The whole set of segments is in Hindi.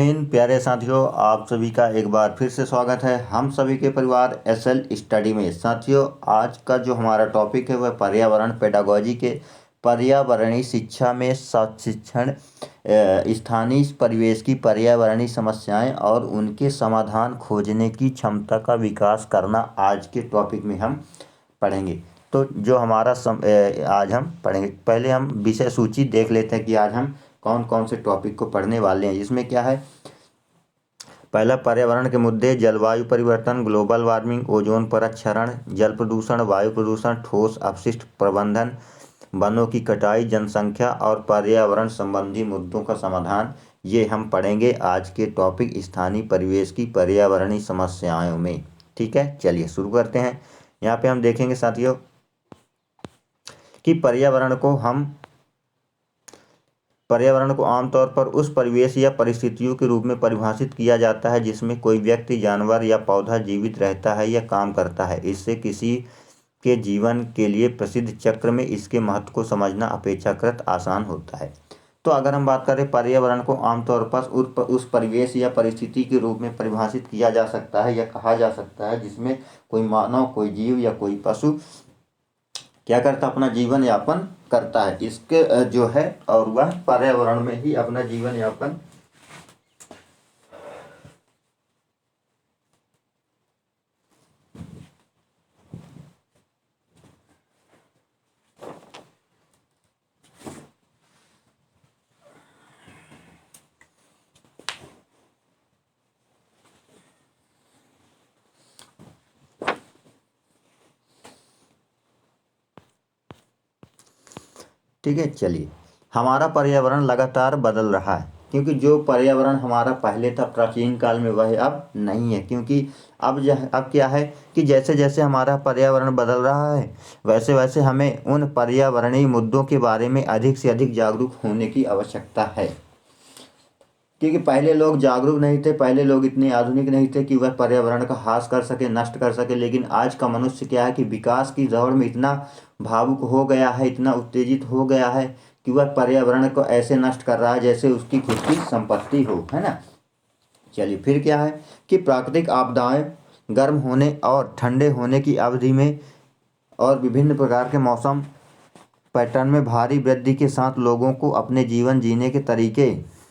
जय हिंद प्यारे साथियों, आप सभी का एक बार फिर से स्वागत है हम सभी के परिवार एसएल स्टडी में। साथियों, आज का जो हमारा टॉपिक है वह पर्यावरण पेडागोजी के पर्यावरणीय शिक्षा में शिक्षण, स्थानीय परिवेश की पर्यावरणीय समस्याएं और उनके समाधान खोजने की क्षमता का विकास करना आज के टॉपिक में हम पढ़ेंगे। तो जो हमारा आज हम पढ़ेंगे, पहले हम विषय सूची देख लेते हैं कि आज हम कौन कौन से टॉपिक को पढ़ने वाले हैं। जिसमें क्या है, पहला पर्यावरण के मुद्दे, जलवायु परिवर्तन, ग्लोबल वार्मिंग, ओजोन परत क्षरण, जल प्रदूषण, वायु प्रदूषण, ठोस अपशिष्ट प्रबंधन, वनों की कटाई, जनसंख्या और पर्यावरण संबंधी मुद्दों का समाधान। ये हम पढ़ेंगे आज के टॉपिक स्थानीय परिवेश की पर्यावरणीय समस्याओं में। ठीक है, चलिए शुरू करते हैं। यहाँ पे हम देखेंगे साथियों कि पर्यावरण को आमतौर पर उस परिवेश या परिस्थितियों के रूप में परिभाषित किया जाता है जिसमें कोई व्यक्ति, जानवर या पौधा जीवित रहता है या काम करता है। इससे किसी के जीवन के लिए प्रसिद्ध चक्र में इसके महत्व को समझना अपेक्षाकृत आसान होता है। तो अगर हम बात करें, पर्यावरण को आमतौर पर उस परिवेश या परिस्थिति के रूप में परिभाषित किया जा सकता है या कहा जा सकता है जिसमें कोई मानव, कोई जीव या कोई पशु क्या करता, अपना जीवन यापन करता है। इसके जो है और वह पर्यावरण में ही अपना जीवन यापन ठीक है। चलिए, हमारा पर्यावरण लगातार बदल रहा है क्योंकि जो पर्यावरण हमारा पहले था प्राचीन काल में वह अब नहीं है। क्योंकि अब क्या है कि जैसे जैसे हमारा पर्यावरण बदल रहा है वैसे वैसे हमें उन पर्यावरणीय मुद्दों के बारे में अधिक से अधिक जागरूक होने की आवश्यकता है। क्योंकि पहले लोग जागरूक नहीं थे, पहले लोग इतने आधुनिक नहीं थे कि वह पर्यावरण का ह्रास कर सके, नष्ट कर सके। लेकिन आज का मनुष्य क्या है कि विकास की दौड़ में इतना भावुक हो गया है, इतना उत्तेजित हो गया है कि वह पर्यावरण को ऐसे नष्ट कर रहा है जैसे उसकी खुद की संपत्ति हो, है ना। चलिए, फिर क्या है कि प्राकृतिक आपदाएं, गर्म होने और ठंडे होने की अवधि में और विभिन्न प्रकार के मौसम पैटर्न में भारी वृद्धि के साथ लोगों को अपने जीवन जीने के तरीके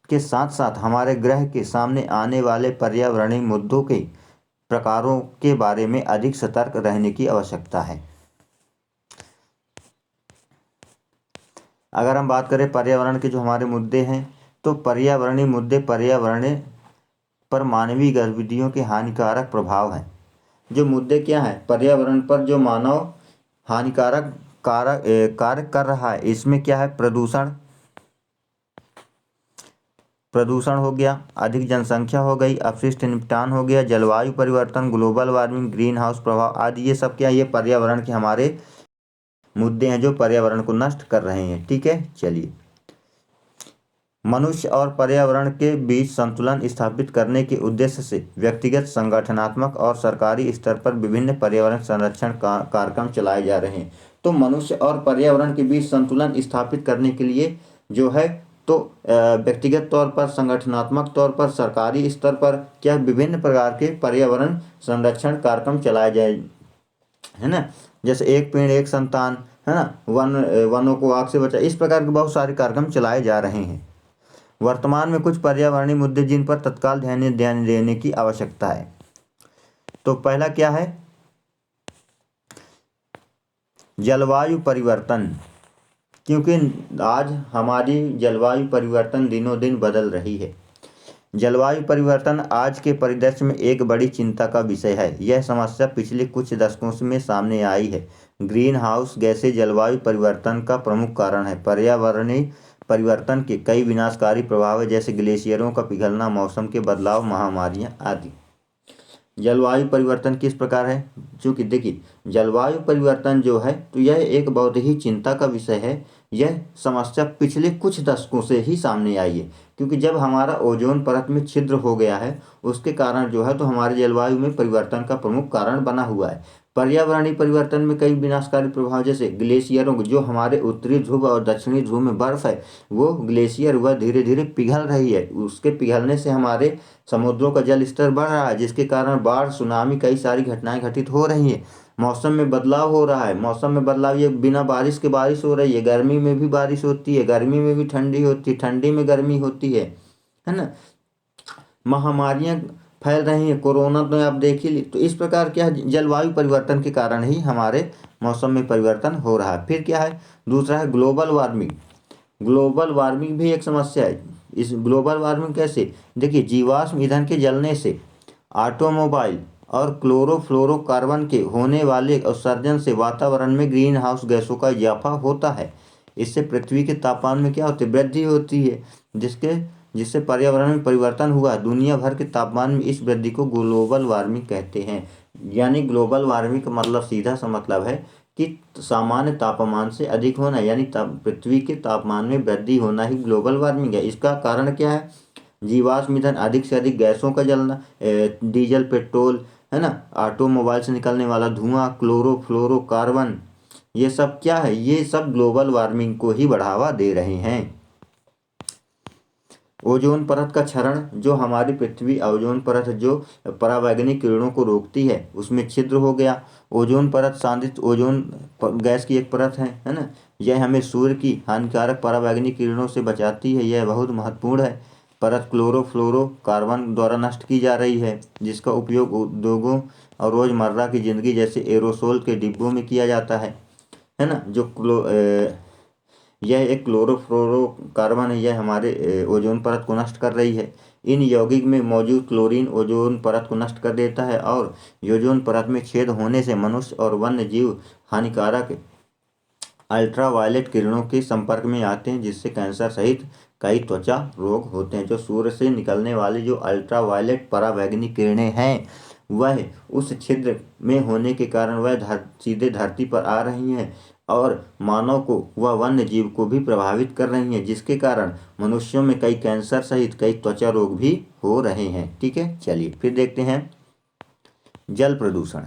के साथ साथ हमारे ग्रह के सामने आने वाले पर्यावरणीय मुद्दों के प्रकारों के बारे में अधिक सतर्क रहने की आवश्यकता है। अगर हम बात करें पर्यावरण के जो हमारे मुद्दे हैं, तो पर्यावरणीय मुद्दे पर्यावरण पर मानवीय गतिविधियों के हानिकारक प्रभाव हैं। जो मुद्दे क्या है, पर्यावरण पर जो मानव हानिकारक कार्य कर रहा है, इसमें क्या है, प्रदूषण हो गया, अधिक जनसंख्या हो गई, अपशिष्ट निपटान हो गया, जलवायु परिवर्तन, ग्लोबल वार्मिंग, ग्रीन हाउस प्रभाव आदि। ये सब क्या, ये पर्यावरण के हमारे मुद्दे हैं जो पर्यावरण को नष्ट कर रहे हैं। ठीक है, चलिए, मनुष्य और पर्यावरण के बीच संतुलन स्थापित करने के उद्देश्य से व्यक्तिगत, संगठनात्मक और सरकारी स्तर पर विभिन्न पर्यावरण संरक्षण कार्यक्रम चलाए जा रहे हैं। तो मनुष्य और पर्यावरण के बीच संतुलन स्थापित करने के लिए जो है तो व्यक्तिगत तौर पर, संगठनात्मक तौर पर, सरकारी स्तर पर क्या विभिन्न प्रकार के पर्यावरण संरक्षण कार्यक्रम चलाए जाए, है ना। जैसे एक पेड़ एक संतान, है ना, वनों को आग से बचा, इस प्रकार के बहुत सारे कार्यक्रम चलाए जा रहे हैं। वर्तमान में कुछ पर्यावरणीय मुद्दे जिन पर तत्काल ध्यान देने की आवश्यकता है। तो पहला क्या है, जलवायु परिवर्तन। क्योंकि आज हमारी जलवायु परिवर्तन दिनों दिन बदल रही है। जलवायु परिवर्तन आज के परिदृश्य में एक बड़ी चिंता का विषय है। यह समस्या पिछले कुछ दशकों में सामने आई है। ग्रीन हाउस गैसें जलवायु परिवर्तन का प्रमुख कारण है। पर्यावरणीय परिवर्तन के कई विनाशकारी प्रभाव है, जैसे ग्लेशियरों का पिघलना, मौसम के बदलाव, महामारियां आदि। जलवायु परिवर्तन किस प्रकार है, क्योंकि देखिए जलवायु परिवर्तन जो है तो यह एक बहुत ही चिंता का विषय है। यह समस्या पिछले कुछ दशकों से ही सामने आई है, क्योंकि जब हमारा ओजोन परत में छिद्र हो गया है उसके कारण जो है तो हमारे जलवायु में परिवर्तन का प्रमुख कारण बना हुआ है। पर्यावरणीय परिवर्तन में कई विनाशकारी प्रभाव, जैसे ग्लेशियरों को, जो हमारे उत्तरी ध्रुव और दक्षिणी ध्रुव में बर्फ है वो ग्लेशियर वह धीरे धीरे पिघल रही है। उसके पिघलने से हमारे समुद्रों का जल स्तर बढ़ रहा है, जिसके कारण बाढ़, सुनामी, कई सारी घटनाएं घटित हो रही हैं। मौसम में बदलाव हो रहा है। मौसम में बदलाव, ये बिना बारिश के बारिश हो रही है। गर्मी में भी बारिश होती है, गर्मी में भी ठंडी होती है, ठंडी में गर्मी होती है ना। महामारियां फैल रही हैं, कोरोना तो आप देख ही ली। तो इस प्रकार क्या है, जलवायु परिवर्तन के कारण ही हमारे मौसम में परिवर्तन हो रहा है। फिर क्या है, दूसरा है ग्लोबल वार्मिंग। ग्लोबल वार्मिंग भी एक समस्या है। इस ग्लोबल वार्मिंग कैसे, देखिए, जीवाश्म ईंधन के जलने से, ऑटोमोबाइल और क्लोरोफ्लोरोकार्बन के होने वाले उत्सर्जन से वातावरण में ग्रीन हाउस गैसों का इजाफा होता है। इससे पृथ्वी के तापमान में क्या होती है, वृद्धि होती है, जिसके जिससे पर्यावरण में परिवर्तन हुआ। दुनिया भर के तापमान में इस वृद्धि को ग्लोबल वार्मिंग कहते हैं। यानी ग्लोबल वार्मिंग का मतलब, सीधा सा मतलब है कि सामान्य तापमान से अधिक होना, यानी पृथ्वी के तापमान में वृद्धि होना ही ग्लोबल वार्मिंग है। इसका कारण क्या है, जीवाश्म ईंधन, अधिक से अधिक गैसों का जलना, डीजल, पेट्रोल, है ना, ऑटोमोबाइल से निकलने वाला धुआं, क्लोरोफ्लोरोकार्बन, ये सब क्या है, ये सब ग्लोबल वार्मिंग को ही बढ़ावा दे रहे हैं। ओजोन परत का क्षरण, जो हमारी पृथ्वी ओजोन परत है, जो परावैंगनी किरणों को रोकती है, उसमें छिद्र हो गया। ओजोन परत सांद्रित ओजोन गैस की एक परत है ना। यह हमें सूर्य की हानिकारक परावैंगनी किरणों से बचाती है, यह बहुत महत्वपूर्ण है। परत क्लोरोफ्लोरोकार्बन द्वारा नष्ट की जा रही है, जिसका उपयोग उद्योगों और रोजमर्रा की जिंदगी जैसे एरोसोल के डिब्बों में किया जाता है ना। यह एक क्लोरोफ्लोरोकार्बन है, यह हमारे ओजोन परत को नष्ट कर रही है। इन यौगिक में मौजूद क्लोरीन ओजोन परत को नष्ट कर देता है, और ओजोन परत में छेद होने से मनुष्य और वन्य जीव हानिकारक अल्ट्रावायलेट किरणों के संपर्क में आते हैं, जिससे कैंसर सहित कई त्वचा रोग होते हैं। जो सूर्य से निकलने वाली जो अल्ट्रावायलेट परावैंगनी किरणें हैं, वह उस छिद्र में होने के कारण वह सीधे धरती पर आ रही हैं, और मानव को व वन्य जीव को भी प्रभावित कर रही हैं, जिसके कारण मनुष्यों में कई कैंसर सहित कई त्वचा रोग भी हो रहे हैं। ठीक है, चलिए फिर देखते हैं जल प्रदूषण।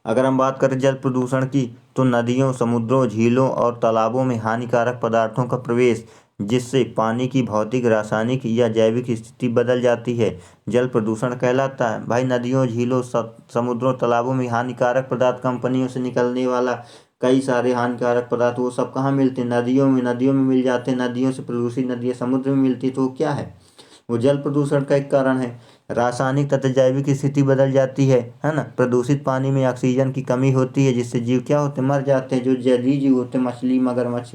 अगर हम बात करें जल प्रदूषण की, तो नदियों, समुद्रों, झीलों और तालाबों में हानिकारक पदार्थों का प्रवेश, जिससे पानी की भौतिक, रासायनिक या जैविक स्थिति बदल जाती है, जल प्रदूषण कहलाता है। भाई, नदियों, झीलों, समुद्रों, तालाबों में हानिकारक पदार्थ, कंपनियों से निकलने वाला कई सारे हानिकारक पदार्थ, वो सब कहाँ मिलते हैं, नदियों में मिल जाते हैं। नदियों से प्रदूषित नदियाँ समुद्र में मिलती है, तो वो क्या है, वो जल प्रदूषण का एक कारण है। रासायनिक तथा जैविक स्थिति बदल जाती है ना। प्रदूषित पानी में ऑक्सीजन की कमी होती है, जिससे जीव क्या होते हैं, मर जाते हैं। जो जलीय जीव होते हैं, मछली, मगरमच्छ,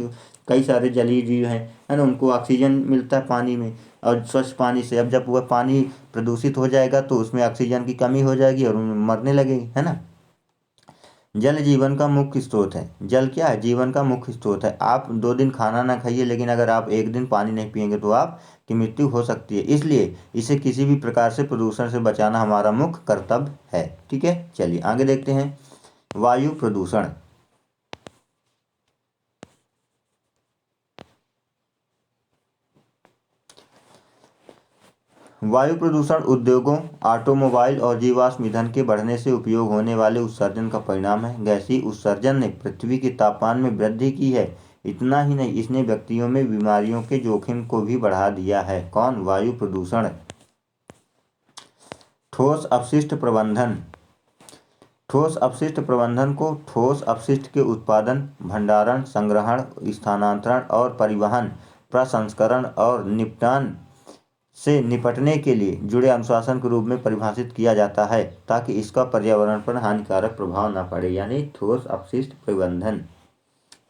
कई सारे जलीय जीव हैं, है ना, उनको ऑक्सीजन मिलता है पानी में, और स्वच्छ पानी से। अब जब वह पानी प्रदूषित हो जाएगा, तो उसमें ऑक्सीजन की कमी हो जाएगी और उनमें मरने लगेगी, है ना। जल जीवन का मुख्य स्रोत है। जल क्या है, जीवन का मुख्य स्रोत है। आप 2 दिन खाना ना खाइए, लेकिन अगर आप 1 दिन पानी नहीं पिएंगे तो आपकी मृत्यु हो सकती है। इसलिए इसे किसी भी प्रकार से प्रदूषण से बचाना हमारा मुख्य कर्तव्य है। ठीक है, चलिए आगे देखते हैं वायु प्रदूषण। वायु प्रदूषण उद्योगों, ऑटोमोबाइल और जीवाश्म ईंधन के बढ़ने से उपयोग होने वाले उत्सर्जन का परिणाम है। गैसीय उत्सर्जन ने पृथ्वी के तापमान में वृद्धि की है। इतना ही नहीं, इसने व्यक्तियों में बीमारियों के जोखिम को भी बढ़ा दिया है। कौन, वायु प्रदूषण। ठोस अपशिष्ट प्रबंधन। ठोस अपशिष्ट प्रबंधन को ठोस अपशिष्ट के उत्पादन, भंडारण, संग्रहण, स्थानांतरण और परिवहन, प्रसंस्करण और निपटान से निपटने के लिए जुड़े अनुशासन के रूप में परिभाषित किया जाता है, ताकि इसका पर्यावरण पर हानिकारक प्रभाव न पड़े। यानी ठोस अपशिष्ट प्रबंधन।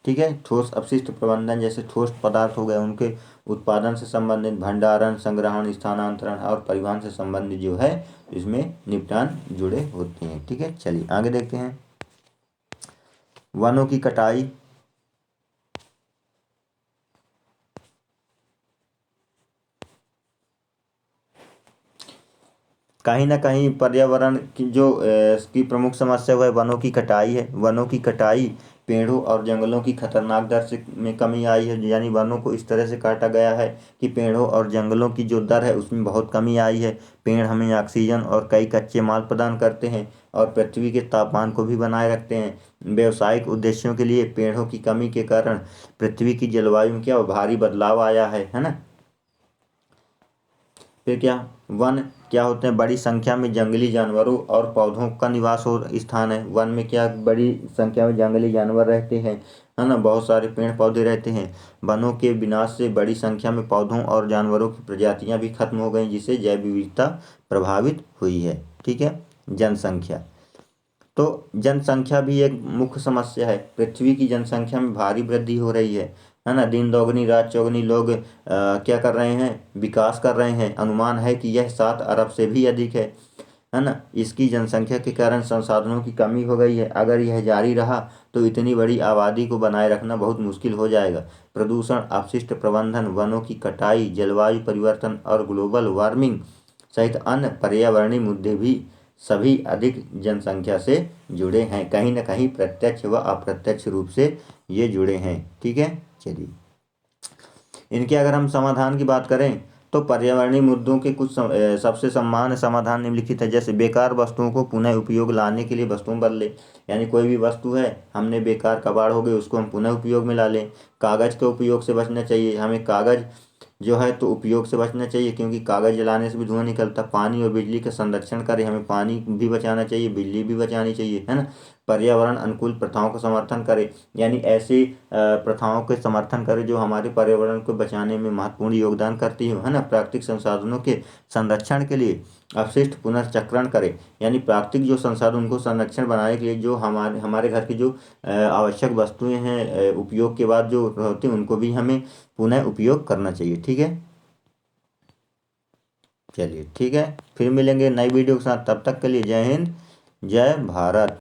ठीक है, ठोस अपशिष्ट प्रबंधन, जैसे ठोस पदार्थ हो गए, उनके उत्पादन से संबंधित, भंडारण, संग्रहण, स्थानांतरण और परिवहन से संबंधित जो है, इसमें निपटान जुड़े होते हैं। ठीक है, चलिए आगे देखते हैं वनों की कटाई। कहीं ना कहीं पर्यावरण की जो की प्रमुख समस्या वह वनों की कटाई है। वनों की कटाई, पेड़ों और जंगलों की खतरनाक दर से में कमी आई है। यानी वनों को इस तरह से काटा गया है कि पेड़ों और जंगलों की जो दर है उसमें बहुत कमी आई है। पेड़ हमें ऑक्सीजन और कई कच्चे माल प्रदान करते हैं और पृथ्वी के तापमान को भी बनाए रखते हैं। व्यावसायिक उद्देश्यों के लिए पेड़ों की कमी के कारण पृथ्वी की जलवायु में क्या भारी बदलाव आया है ना। फिर क्या, वन क्या होते हैं, बड़ी संख्या में जंगली जानवरों और पौधों का निवास और स्थान है। वन में क्या बड़ी संख्या में जंगली जानवर रहते हैं, है ना, बहुत सारे पेड़ पौधे रहते हैं। वनों के विनाश से बड़ी संख्या में पौधों और जानवरों की प्रजातियां भी खत्म हो गई, जिससे जैव विविधता प्रभावित हुई है। ठीक है। जनसंख्या, तो जनसंख्या भी एक मुख्य समस्या है। पृथ्वी की जनसंख्या में भारी वृद्धि हो रही है ना। दिन दोगुनी रात चौगुनी लोग क्या कर रहे हैं, विकास कर रहे हैं। अनुमान है कि यह 7 अरब से भी अधिक है ना। इसकी जनसंख्या के कारण संसाधनों की कमी हो गई है। अगर यह जारी रहा तो इतनी बड़ी आबादी को बनाए रखना बहुत मुश्किल हो जाएगा। प्रदूषण, अपशिष्ट प्रबंधन, वनों की कटाई, जलवायु परिवर्तन और ग्लोबल वार्मिंग सहित अन्य पर्यावरणीय मुद्दे भी सभी अधिक जनसंख्या से जुड़े हैं। कहीं ना कहीं प्रत्यक्ष व अप्रत्यक्ष रूप से ये जुड़े हैं। ठीक है। चलिए, इनके अगर हम समाधान की बात करें तो पर्यावरणीय मुद्दों के कुछ सबसे सामान्य समाधान निम्नलिखित है। जैसे बेकार वस्तुओं को पुनः उपयोग लाने के लिए वस्तुओं बदले। यानी कोई भी वस्तु है, हमने बेकार कबाड़ हो गई, उसको हम पुनः उपयोग में ला लें। कागज के उपयोग से बचना चाहिए। हमें कागज जो है तो उपयोग से बचना चाहिए, क्योंकि कागज जलाने से भी धुआं निकलता। पानी और बिजली का संरक्षण करें। हमें पानी भी बचाना चाहिए, बिजली भी बचानी चाहिए, है ना। पर्यावरण अनुकूल प्रथाओं का समर्थन करें। यानी ऐसी प्रथाओं के समर्थन करें जो हमारे पर्यावरण को बचाने में महत्वपूर्ण योगदान करती है ना। प्राकृतिक संसाधनों के संरक्षण के लिए अपशिष्ट पुनर्चक्रण करें। यानी प्राकृतिक जो संसाधन उनको संरक्षण बनाने के लिए जो हमारे हमारे घर की जो आवश्यक वस्तुएं हैं, उपयोग के बाद जो होती हैं, उनको भी हमें पुनः उपयोग करना चाहिए। ठीक है। चलिए ठीक है, फिर मिलेंगे नई वीडियो के साथ। तब तक के लिए जय हिंद, जय भारत।